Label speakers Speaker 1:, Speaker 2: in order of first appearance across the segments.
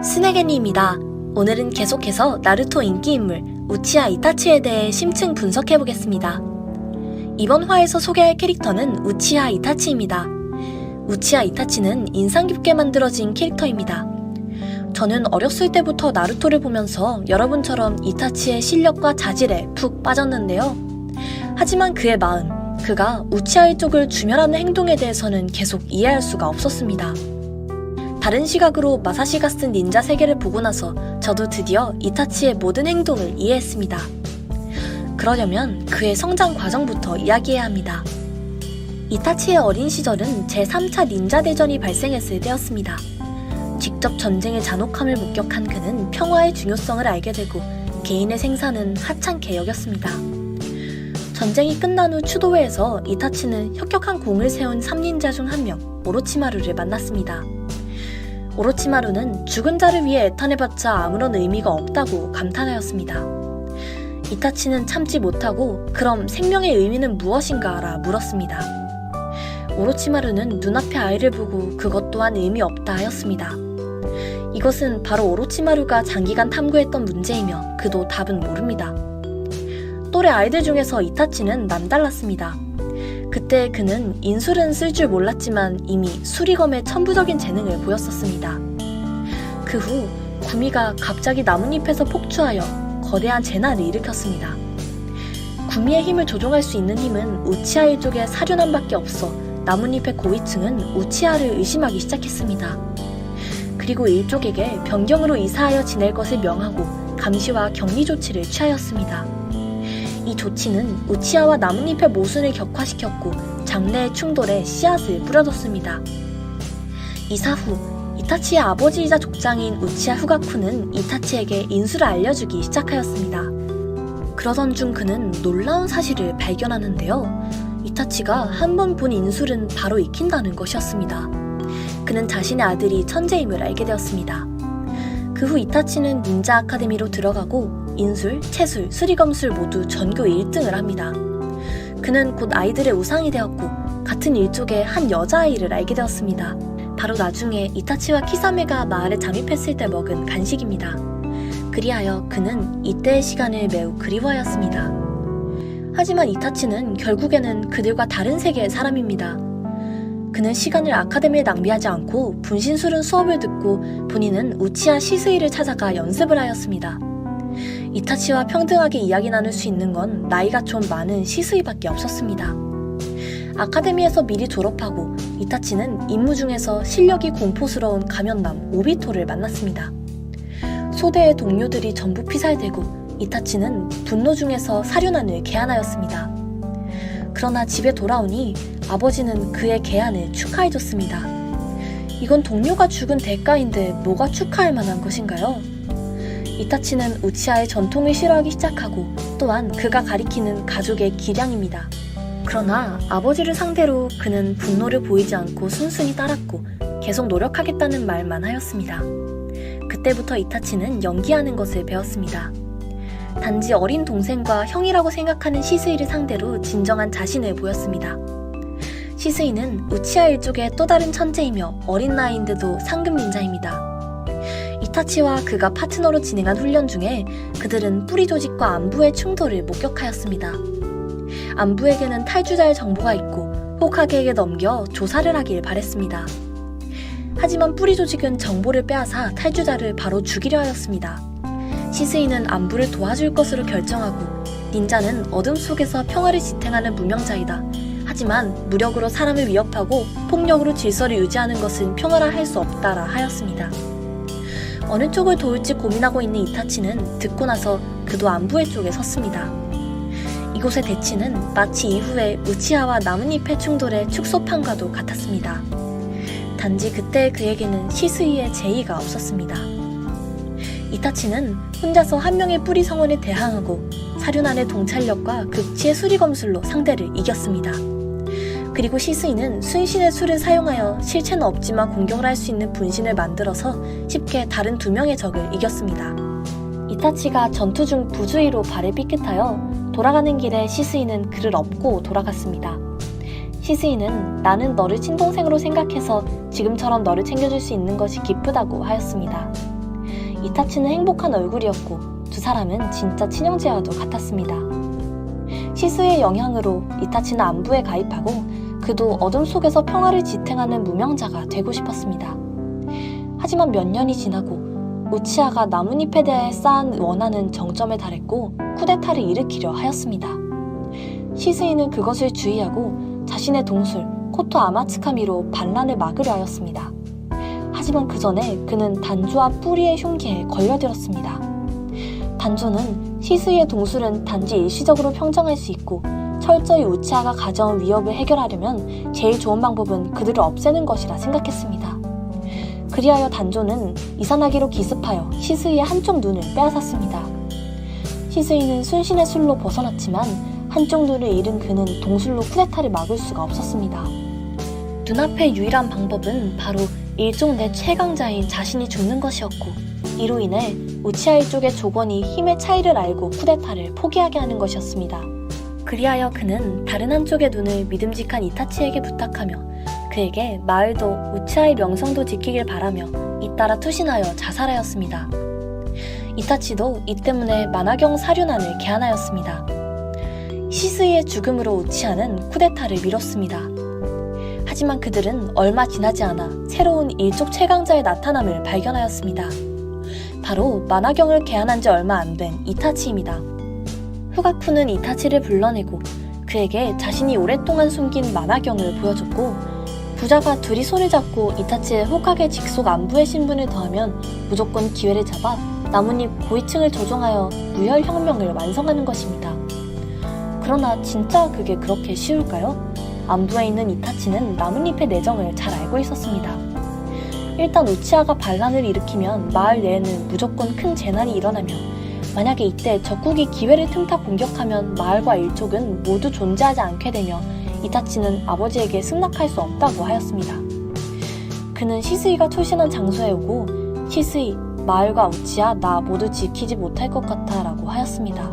Speaker 1: 스네겐입니다. 오늘은 계속해서 나루토 인기인물 우치하 이타치에 대해 심층 분석해보겠습니다. 이번 화에서 소개할 캐릭터는 우치하 이타치입니다. 우치하 이타치는 인상 깊게 만들어진 캐릭터입니다. 저는 어렸을 때부터 나루토를 보면서 여러분처럼 이타치의 실력과 자질에 푹 빠졌는데요. 하지만 그의 마음, 그가 우치하의 쪽을 주멸하는 행동에 대해서는 계속 이해할 수가 없었습니다. 다른 시각으로 마사시가 쓴 닌자 세계를 보고 나서 저도 드디어 이타치의 모든 행동을 이해했습니다. 그러려면 그의 성장 과정부터 이야기해야 합니다. 이타치의 어린 시절은 제3차 닌자 대전이 발생했을 때였습니다. 직접 전쟁의 잔혹함을 목격한 그는 평화의 중요성을 알게 되고 개인의 생사는 하찮게 여겼습니다. 전쟁이 끝난 후 추도회에서 이타치는 혁혁한 공을 세운 3닌자 중 한 명, 오로치마루를 만났습니다. 오로치마루는 죽은 자를 위해 애탄해봤자 아무런 의미가 없다고 감탄하였습니다. 이타치는 참지 못하고 그럼 생명의 의미는 무엇인가 라 물었습니다. 오로치마루는 눈앞의 아이를 보고 그것 또한 의미 없다 하였습니다. 이것은 바로 오로치마루가 장기간 탐구했던 문제이며 그도 답은 모릅니다. 또래 아이들 중에서 이타치는 남달랐습니다. 그때 그는 인술은 쓸 줄 몰랐지만 이미 수리검의 천부적인 재능을 보였었습니다. 그 후 구미가 갑자기 나뭇잎에서 폭주하여 거대한 재난을 일으켰습니다. 구미의 힘을 조종할 수 있는 힘은 우치하 일족의 사륜함밖에 없어 나뭇잎의 고위층은 우치하를 의심하기 시작했습니다. 그리고 일족에게 변경으로 이사하여 지낼 것을 명하고 감시와 격리 조치를 취하였습니다. 이 조치는 우치하와 나뭇잎의 모순을 격화시켰고 장래의 충돌에 씨앗을 뿌려뒀습니다. 이사 후 이타치의 아버지이자 족장인 우치하 후가쿠는 이타치에게 인수를 알려주기 시작하였습니다. 그러던 중 그는 놀라운 사실을 발견하는데요. 이타치가 한 번 본 인술은 바로 익힌다는 것이었습니다. 그는 자신의 아들이 천재임을 알게 되었습니다. 그 후 이타치는 닌자 아카데미로 들어가고 인술, 체술, 수리검술 모두 전교 1등을 합니다. 그는 곧 아이들의 우상이 되었고 같은 일족의 한 여자아이를 알게 되었습니다. 바로 나중에 이타치와 키사메가 마을에 잠입했을 때 먹은 간식입니다. 그리하여 그는 이때의 시간을 매우 그리워하였습니다. 하지만 이타치는 결국에는 그들과 다른 세계의 사람입니다. 그는 시간을 아카데미에 낭비하지 않고 분신술은 수업을 듣고 본인은 우치하 시스이를 찾아가 연습을 하였습니다. 이타치와 평등하게 이야기 나눌 수 있는 건 나이가 좀 많은 시스이밖에 없었습니다. 아카데미에서 미리 졸업하고 이타치는 임무 중에서 실력이 공포스러운 가면남 오비토를 만났습니다. 소대의 동료들이 전부 피살되고 이타치는 분노 중에서 사륜안을 개안하였습니다. 그러나 집에 돌아오니 아버지는 그의 개안을 축하해줬습니다. 이건 동료가 죽은 대가인데 뭐가 축하할 만한 것인가요? 이타치는 우치하의 전통을 싫어하기 시작하고 또한 그가 가리키는 가족의 기량입니다. 그러나 아버지를 상대로 그는 분노를 보이지 않고 순순히 따랐고 계속 노력하겠다는 말만 하였습니다. 그때부터 이타치는 연기하는 것을 배웠습니다. 단지 어린 동생과 형이라고 생각하는 시스이를 상대로 진정한 자신을 보였습니다. 시스이는 우치하 일족의 또 다른 천재이며 어린 나이인데도 상급 닌자입니다. 이타치와 그가 파트너로 진행한 훈련 중에 그들은 뿌리 조직과 안부의 충돌을 목격하였습니다. 안부에게는 탈주자의 정보가 있고 호카게에게 넘겨 조사를 하길 바랬습니다. 하지만 뿌리 조직은 정보를 빼앗아 탈주자를 바로 죽이려 하였습니다. 시스이는 안부를 도와줄 것으로 결정하고 닌자는 어둠 속에서 평화를 지탱하는 무명자이다. 하지만 무력으로 사람을 위협하고 폭력으로 질서를 유지하는 것은 평화라 할 수 없다라 하였습니다. 어느 쪽을 도울지 고민하고 있는 이타치는 듣고 나서 그도 안부의 쪽에 섰습니다. 이곳의 대치는 마치 이후에 우치하와 나뭇잎의 충돌의 축소판과도 같았습니다. 단지 그때 그에게는 시스이의 제의가 없었습니다. 이타치는 혼자서 한 명의 뿌리 성원에 대항하고 사륜안의 동찰력과 극치의 수리검술로 상대를 이겼습니다. 그리고 시스이는 순신의 술을 사용하여 실체는 없지만 공격을 할 수 있는 분신을 만들어서 쉽게 다른 2명의 적을 이겼습니다. 이타치가 전투 중 부주의로 발을 삐끗하여 돌아가는 길에 시스이는 그를 업고 돌아갔습니다. 시스이는 나는 너를 친동생으로 생각해서 지금처럼 너를 챙겨줄 수 있는 것이 기쁘다고 하였습니다. 이타치는 행복한 얼굴이었고 두 사람은 진짜 친형제와도 같았습니다. 시스의 영향으로 이타치는 안부에 가입하고 그도 어둠 속에서 평화를 지탱하는 무명자가 되고 싶었습니다. 하지만 몇 년이 지나고 우치아가 나뭇잎에 대해 쌓은 원한은 정점에 달했고 쿠데타를 일으키려 하였습니다. 시스이는 그것을 주의하고 자신의 동술 코토 아마츠카미로 반란을 막으려 하였습니다. 하지만 그 전에 그는 단조와 뿌리의 흉기에 걸려들었습니다. 단조는 시스이의 동술은 단지 일시적으로 평정할 수 있고 철저히 우치아가 가져온 위협을 해결하려면 제일 좋은 방법은 그들을 없애는 것이라 생각했습니다. 그리하여 단조는 이사나기로 기습하여 시스이의 한쪽 눈을 빼앗았습니다. 시스이는 순신의 술로 벗어났지만 한쪽 눈을 잃은 그는 동술로 쿠데타를 막을 수가 없었습니다. 눈앞의 유일한 방법은 바로 일종 내 최강자인 자신이 죽는 것이었고 이로 인해 우치아 일족의 조건이 힘의 차이를 알고 쿠데타를 포기하게 하는 것이었습니다. 그리하여 그는 다른 한쪽의 눈을 믿음직한 이타치에게 부탁하며 그에게 마을도 우치아의 명성도 지키길 바라며 잇따라 투신하여 자살하였습니다. 이타치도 이 때문에 만화경 사륜안을 개안하였습니다. 시스이의 죽음으로 우치아는 쿠데타를 미뤘습니다. 하지만 그들은 얼마 지나지 않아 새로운 일족 최강자의 나타남을 발견하였습니다. 바로 만화경을 개안한 지 얼마 안 된 이타치입니다. 후가쿠는 이타치를 불러내고 그에게 자신이 오랫동안 숨긴 만화경을 보여줬고 부자가 둘이 손을 잡고 이타치의 호카게 직속 안부의 신분을 더하면 무조건 기회를 잡아 나뭇잎 고위층을 조종하여 무혈혁명을 완성하는 것입니다. 그러나 진짜 그게 그렇게 쉬울까요? 안부에 있는 이타치는 나뭇잎의 내정을 잘 알고 있었습니다. 일단 우치아가 반란을 일으키면 마을 내에는 무조건 큰 재난이 일어나며 만약에 이때 적국이 기회를 틈타 공격하면 마을과 일족은 모두 존재하지 않게 되며 이타치는 아버지에게 승낙할 수 없다고 하였습니다. 그는 시스이가 투신한 장소에 오고 시스이, 마을과 우치아 나 모두 지키지 못할 것 같아 라고 하였습니다.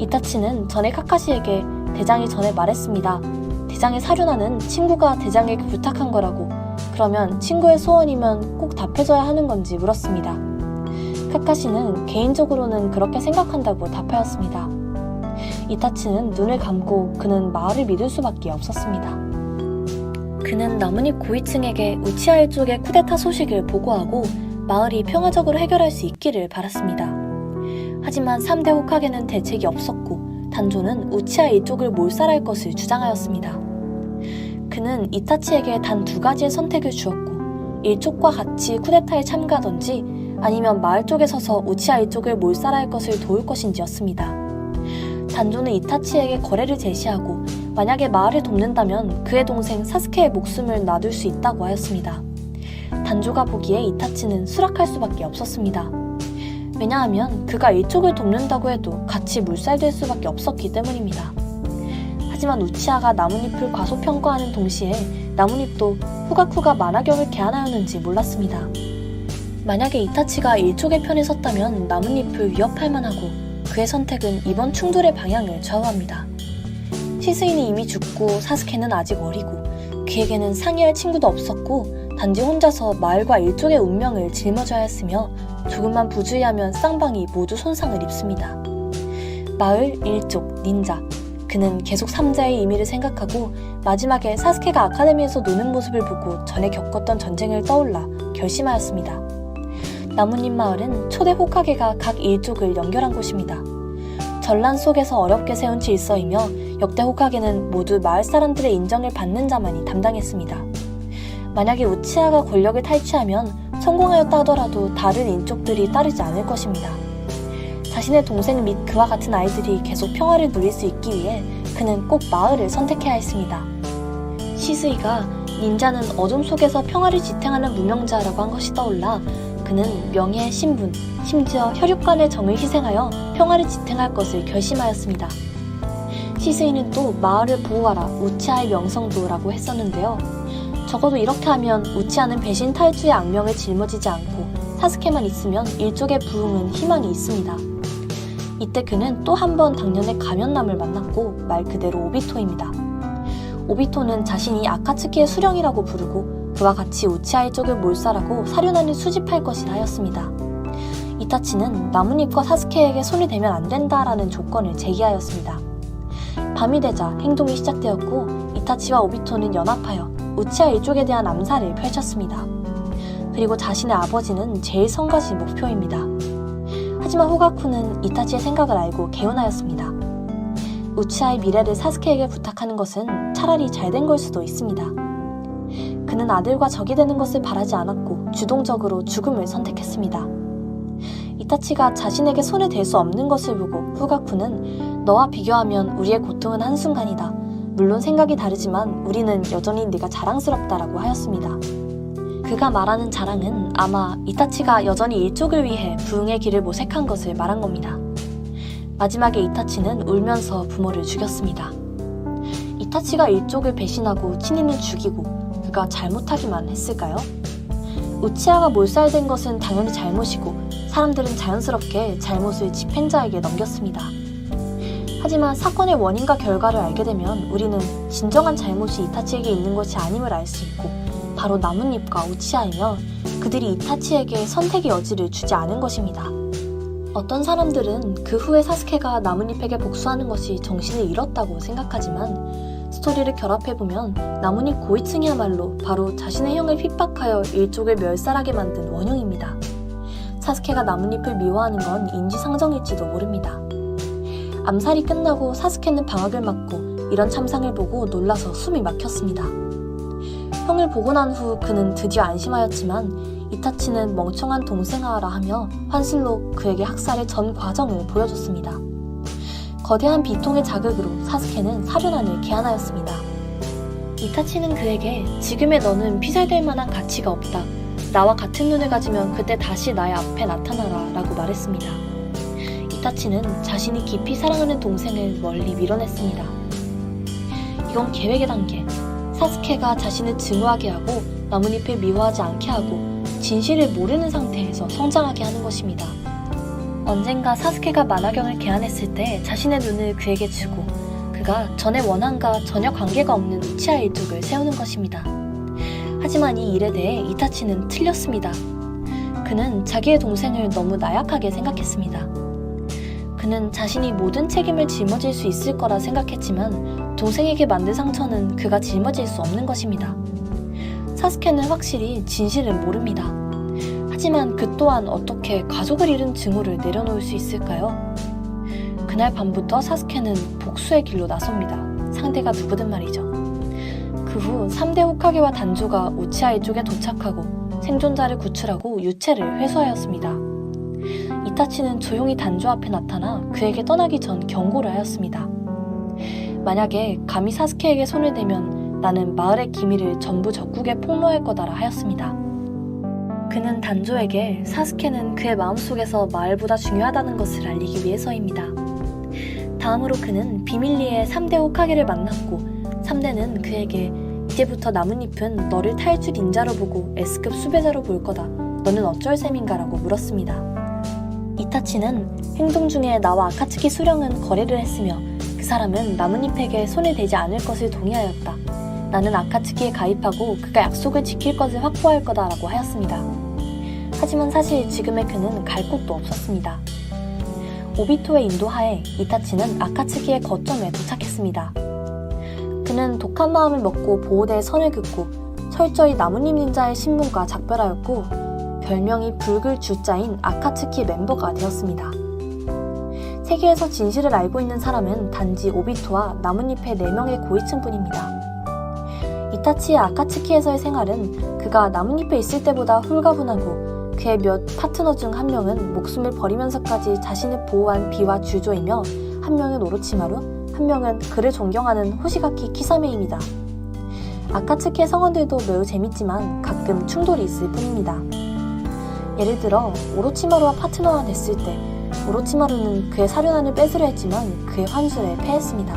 Speaker 1: 이타치는 전에 카카시에게 대장이 전에 말했습니다. 대장의 사륜안은 친구가 대장에게 부탁한 거라고 그러면 친구의 소원이면 꼭 답해줘야 하는 건지 물었습니다. 카카시는 개인적으로는 그렇게 생각한다고 답하였습니다. 이타치는 눈을 감고 그는 마을을 믿을 수밖에 없었습니다. 그는 나뭇잎 고위층에게 우치아 일족의 쿠데타 소식을 보고하고 마을이 평화적으로 해결할 수 있기를 바랐습니다. 하지만 3대 호카게는 대책이 없었고 단조는 우치아 일족을 몰살할 것을 주장하였습니다. 그는 이타치에게 단 2가지의 선택을 주었고 일족과 같이 쿠데타에 참가하던지 아니면 마을 쪽에 서서 우치아 일족을 몰살할 것을 도울 것인지였습니다. 단조는 이타치에게 거래를 제시하고 만약에 마을을 돕는다면 그의 동생 사스케의 목숨을 놔둘 수 있다고 하였습니다. 단조가 보기에 이타치는 수락할 수밖에 없었습니다. 왜냐하면 그가 일족을 돕는다고 해도 같이 물살될 수밖에 없었기 때문입니다. 하지만 우치아가 나뭇잎을 과소평가하는 동시에 나뭇잎도 후가쿠가 만화경을 개안하였는지 몰랐습니다. 만약에 이타치가 일족의 편에 섰다면 나뭇잎을 위협할 만하고 그의 선택은 이번 충돌의 방향을 좌우합니다. 시스이는 이미 죽고 사스케는 아직 어리고 그에게는 상의할 친구도 없었고 단지 혼자서 마을과 일족의 운명을 짊어져야 했으며 조금만 부주의하면 쌍방이 모두 손상을 입습니다. 마을, 일족, 닌자 그는 계속 3자의 의미를 생각하고 마지막에 사스케가 아카데미에서 노는 모습을 보고 전에 겪었던 전쟁을 떠올라 결심하였습니다. 나뭇잎 마을은 초대 호카게가 각 일족을 연결한 곳입니다. 전란 속에서 어렵게 세운 질서이며 역대 호카게는 모두 마을 사람들의 인정을 받는 자만이 담당했습니다. 만약에 우치아가 권력을 탈취하면 성공하였다 하더라도 다른 인족들이 따르지 않을 것입니다. 자신의 동생 및 그와 같은 아이들이 계속 평화를 누릴 수 있기 위해 그는 꼭 마을을 선택해야 했습니다. 시스이가 닌자는 어둠 속에서 평화를 지탱하는 무명자라고 한 것이 떠올라 그는 명예, 신분, 심지어 혈육간의 정을 희생하여 평화를 지탱할 것을 결심하였습니다. 시스이는 또 마을을 보호하라 우치아의 명성도 라고 했었는데요. 적어도 이렇게 하면 우치아는 배신 탈주의 악명을 짊어지지 않고 사스케만 있으면 일족의 부흥은 희망이 있습니다. 이때 그는 또 한 번 당년의 가면남을 만났고 말 그대로 오비토입니다. 오비토는 자신이 아카츠키의 수령이라고 부르고 그와 같이 우치아 일족을 몰살하고 사륜안을 수집할 것이라 하였습니다. 이타치는 나뭇잎과 사스케에게 손이 대면 안 된다라는 조건을 제기하였습니다. 밤이 되자 행동이 시작되었고 이타치와 오비토는 연합하여 우치하 일족에 대한 암살을 펼쳤습니다. 그리고 자신의 아버지는 제일 성가시 목표입니다. 하지만 호가쿠는 이타치의 생각을 알고 개운하였습니다. 우치하의 미래를 사스케에게 부탁하는 것은 차라리 잘된 걸 수도 있습니다. 그는 아들과 적이 되는 것을 바라지 않았고 주동적으로 죽음을 선택했습니다. 이타치가 자신에게 손에 댈 수 없는 것을 보고 후가쿠는 너와 비교하면 우리의 고통은 한순간이다. 물론 생각이 다르지만 우리는 여전히 네가 자랑스럽다라고 하였습니다. 그가 말하는 자랑은 아마 이타치가 여전히 일족을 위해 부흥의 길을 모색한 것을 말한 겁니다. 마지막에 이타치는 울면서 부모를 죽였습니다. 이타치가 일족을 배신하고 친인을 죽이고 그가 잘못하기만 했을까요? 우치하가 몰살된 것은 당연히 잘못이고 사람들은 자연스럽게 잘못을 집행자에게 넘겼습니다. 하지만 사건의 원인과 결과를 알게 되면 우리는 진정한 잘못이 이타치에게 있는 것이 아님을 알 수 있고 바로 나뭇잎과 우치하이며 그들이 이타치에게 선택의 여지를 주지 않은 것입니다. 어떤 사람들은 그 후에 사스케가 나뭇잎에게 복수하는 것이 정신을 잃었다고 생각하지만 스토리를 결합해보면 나뭇잎 고위층이야말로 바로 자신의 형을 핍박하여 일족을 멸살하게 만든 원흉입니다. 사스케가 나뭇잎을 미워하는 건 인지상정일지도 모릅니다. 암살이 끝나고 사스케는 방학을 맞고 이런 참상을 보고 놀라서 숨이 막혔습니다. 형을 보고 난 후 그는 드디어 안심하였지만 이타치는 멍청한 동생아라 하며 환슬로 그에게 학살의 전 과정을 보여줬습니다. 거대한 비통의 자극으로 사스케는 사륜안을 개안하였습니다. 이타치는 그에게 지금의 너는 피살될 만한 가치가 없다. 나와 같은 눈을 가지면 그때 다시 나의 앞에 나타나라 라고 말했습니다. 이타치는 자신이 깊이 사랑하는 동생을 멀리 밀어냈습니다. 이건 계획의 단계. 사스케가 자신을 증오하게 하고 나뭇잎을 미워하지 않게 하고 진실을 모르는 상태에서 성장하게 하는 것입니다. 언젠가 사스케가 만화경을 개안했을 때 자신의 눈을 그에게 주고 그가 전의 원한과 전혀 관계가 없는 우치하 일족을 세우는 것입니다. 하지만 이 일에 대해 이타치는 틀렸습니다. 그는 자기의 동생을 너무 나약하게 생각했습니다. 그는 자신이 모든 책임을 짊어질 수 있을 거라 생각했지만 동생에게 만든 상처는 그가 짊어질 수 없는 것입니다. 사스케는 확실히 진실을 모릅니다. 하지만 그 또한 어떻게 가족을 잃은 증오를 내려놓을 수 있을까요? 그날 밤부터 사스케는 복수의 길로 나섭니다. 상대가 누구든 말이죠. 그 후 3대 호카게와 단조가 우치하 일족에 도착하고 생존자를 구출하고 유체를 회수하였습니다. 이타치는 조용히 단조 앞에 나타나 그에게 떠나기 전 경고를 하였습니다. 만약에 감히 사스케에게 손을 대면 나는 마을의 기밀을 전부 적국에 폭로할 거다라 하였습니다. 그는 단조에게 사스케는 그의 마음속에서 마을보다 중요하다는 것을 알리기 위해서입니다. 다음으로 그는 비밀리에 3대 호카게를 만났고 3대는 그에게 이제부터 나뭇잎은 너를 탈주 닌자로 보고 S급 수배자로 볼 거다. 너는 어쩔 셈인가 라고 물었습니다. 이타치는 행동 중에 나와 아카츠키 수령은 거래를 했으며 그 사람은 나뭇잎에게 손을 대지 않을 것을 동의하였다. 나는 아카츠키에 가입하고 그가 약속을 지킬 것을 확보할 거다 라고 하였습니다. 하지만 사실 지금의 그는 갈 곳도 없었습니다. 오비토의 인도하에 이타치는 아카츠키의 거점에 도착했습니다. 그는 독한 마음을 먹고 보호대의 선을 긋고 철저히 나뭇잎 닌자의 신분과 작별하였고 별명이 붉을 주자인 아카츠키 멤버가 되었습니다. 세계에서 진실을 알고 있는 사람은 단지 오비토와 나뭇잎의 4명의 고위층뿐입니다. 이타치의 아카츠키에서의 생활은 그가 나뭇잎에 있을 때보다 홀가분하고 그의 몇 파트너 중 한 명은 목숨을 버리면서까지 자신을 보호한 비와 주조이며 한 명은 오로치마루, 한 명은 그를 존경하는 호시가키 키사메입니다. 아카츠키의 성원들도 매우 재밌지만 가끔 충돌이 있을 뿐입니다. 예를 들어 오로치마루와 파트너가 됐을 때 오로치마루는 그의 사륜안을 뺏으려 했지만 그의 환술에 패했습니다.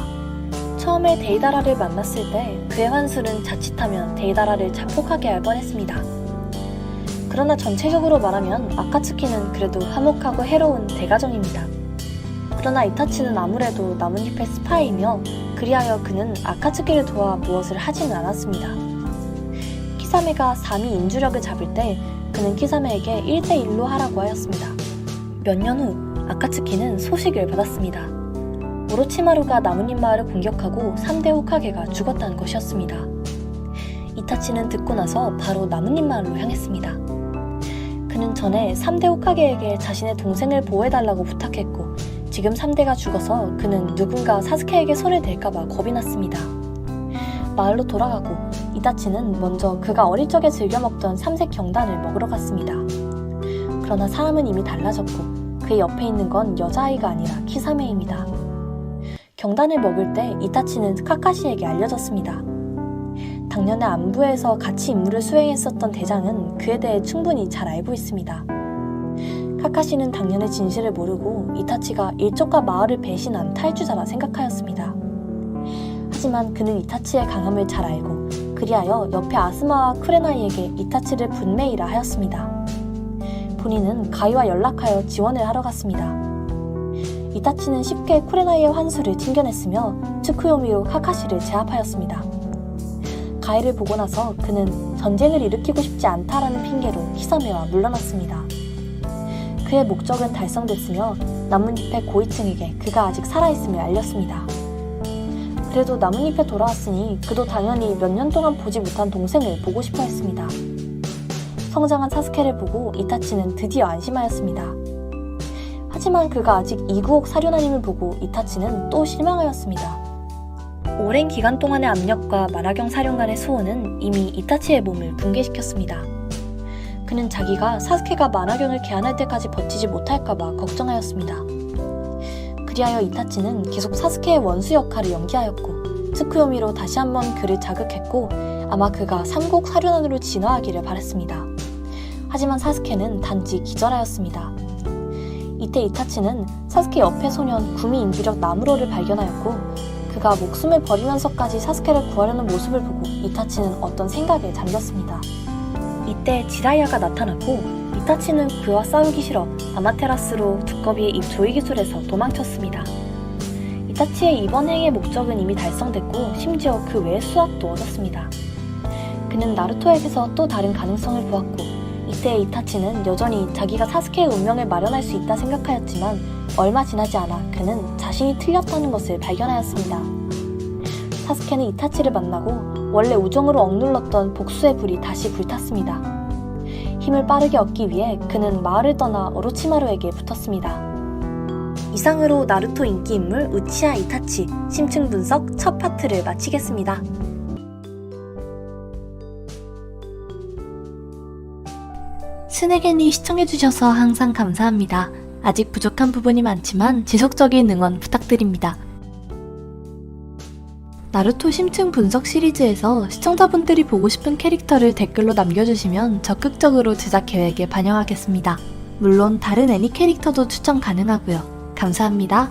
Speaker 1: 처음에 데이다라를 만났을 때 그의 환술은 자칫하면 데이다라를 자폭하게 할 뻔했습니다. 그러나 전체적으로 말하면 아카츠키는 그래도 화목하고 해로운 대가족입니다. 그러나 이타치는 아무래도 나뭇잎의 스파이이며 그리하여 그는 아카츠키를 도와 무엇을 하지는 않았습니다. 키사메가 3위 인주력을 잡을 때 그는 키사메에게 1대1로 하라고 하였습니다. 몇 년 후 아카츠키는 소식을 받았습니다. 오로치마루가 나뭇잎 마을을 공격하고 3대 호카게가 죽었다는 것이었습니다. 이타치는 듣고 나서 바로 나뭇잎 마을로 향했습니다. 그는 전에 3대 호카게에게 자신의 동생을 보호해달라고 부탁했고 지금 3대가 죽어서 그는 누군가 사스케에게 손을 댈까봐 겁이 났습니다. 마을로 돌아가고 이타치는 먼저 그가 어릴 적에 즐겨 먹던 삼색 경단을 먹으러 갔습니다. 그러나 사람은 이미 달라졌고 그의 옆에 있는 건 여자아이가 아니라 키사메입니다. 경단을 먹을 때 이타치는 카카시에게 알려졌습니다. 당년에 안부에서 같이 임무를 수행했었던 대장은 그에 대해 충분히 잘 알고 있습니다. 카카시는 당년의 진실을 모르고 이타치가 일족과 마을을 배신한 탈주자라 생각하였습니다. 하지만 그는 이타치의 강함을 잘 알고 그리하여 옆에 아스마와 쿠레나이에게 이타치를 분매이라 하였습니다. 본인은 가이와 연락하여 지원을 하러 갔습니다. 이타치는 쉽게 쿠레나이의 환수를 튕겨냈으며 츠쿠요미로 카카시를 제압하였습니다. 가이를 보고 나서 그는 전쟁을 일으키고 싶지 않다라는 핑계로 히사메와 물러났습니다. 그의 목적은 달성됐으며 나뭇잎의 고위층에게 그가 아직 살아있음을 알렸습니다. 그래도 나뭇잎에 돌아왔으니 그도 당연히 몇 년 동안 보지 못한 동생을 보고 싶어 했습니다. 성장한 사스케를 보고 이타치는 드디어 안심하였습니다. 하지만 그가 아직 2구옥 사륜아님을 보고 이타치는 또 실망하였습니다. 오랜 기간 동안의 압력과 만화경 사령관의 수호는 이미 이타치의 몸을 붕괴시켰습니다. 그는 자기가 사스케가 만화경을 개안할 때까지 버티지 못할까봐 걱정하였습니다. 그리하여 이타치는 계속 사스케의 원수 역할을 연기하였고 츠쿠요미로 다시 한번 그를 자극했고 아마 그가 3구옥 사륜안으로 진화하기를 바랬습니다. 하지만 사스케는 단지 기절하였습니다. 이때 이타치는 사스케 옆의 소년 구미 인기력 나무로를 발견하였고 그가 목숨을 버리면서까지 사스케를 구하려는 모습을 보고 이타치는 어떤 생각에 잠겼습니다. 이때 지라이아가 나타났고 이타치는 그와 싸우기 싫어 아마테라스로 두꺼비의 입 조이 기술에서 도망쳤습니다. 이타치의 이번 행의 목적은 이미 달성됐고 심지어 그 외의 수학도 얻었습니다. 그는 나루토에게서 또 다른 가능성을 보았고 이때 이타치는 여전히 자기가 사스케의 운명을 마련할 수 있다 생각하였지만 얼마 지나지 않아 그는 자신이 틀렸다는 것을 발견하였습니다. 사스케는 이타치를 만나고 원래 우정으로 억눌렀던 복수의 불이 다시 불탔습니다. 힘을 빠르게 얻기 위해 그는 마을을 떠나 오로치마루에게 붙었습니다. 이상으로 나루토 인기 인물 우치하 이타치 심층 분석 첫 파트를 마치겠습니다. 스네겐이 시청해주셔서 항상 감사합니다. 아직 부족한 부분이 많지만 지속적인 응원 부탁드립니다. 나루토 심층 분석 시리즈에서 시청자분들이 보고 싶은 캐릭터를 댓글로 남겨주시면 적극적으로 제작 계획에 반영하겠습니다. 물론 다른 애니 캐릭터도 추천 가능하고요. 감사합니다.